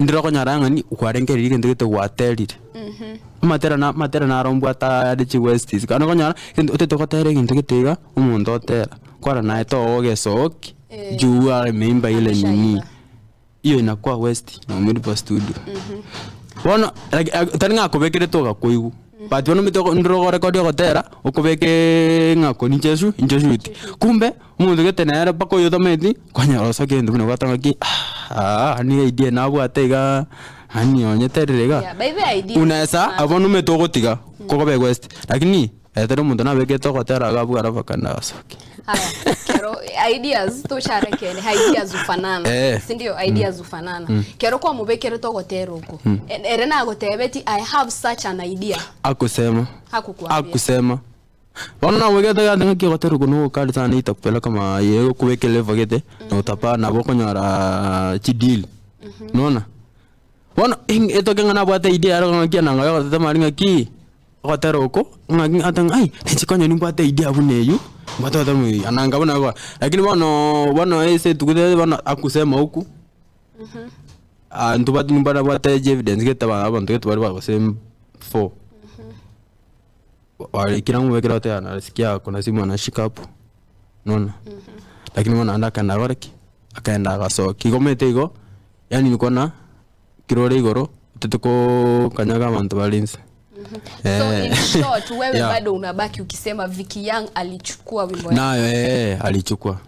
ndiro konyaranga ni ukwarengeri kintu gite gwaterire matera na rombo ata de West kana konyara utete kwatere kintu gitiga umuntu otera kwara na eto ogesoki juu ale memba ile nini iyo inakuwa West na muri studio bona taringa kubekire toga kuigu but wono mitoko ndiro record gotera ukubeke ngako ni Jesu iti kumbe umuntu getenera bako yotometi kwanya osoke ndu bino gwatanga ki ni idea nabo atega hani onyeterega unaweza abono metogotiga kogobe West lakini etero umuntu nabeke togotera gabu arafakana osoke kero ideas to sharekele ideas ufanana si ndio ideas ufanana kero kwa mubekere togotera uko erena agotebeti I have such an idea akusema hakukuambia wana wegeta yanda ngikotera uko no kali sana itakupela kama yego kuwekele vogete na utapa na boko nyara chidili nona wana etokenga na bwate idea ro ngakia na ngayo tata maringa ki gotera uko ngaki atang ai nchikonyo ni bwate idea buneyu mbato tamu ananga bona kwa lakini bono ese tukude bana akusema huku ntubati mbana bwate evidence geta abantu getu bari bagose 4 wale kila mwekera wote anasikia kuna simu anashika hapo nona lakini mwana andaka na goreki akaenda agasoki gomete igo yani niko na kirore igoro tutuko kanyaga abantu balinzi so in short wewe bado unabaki ukisema Vicky Young alichukua wimbo nayo alichukua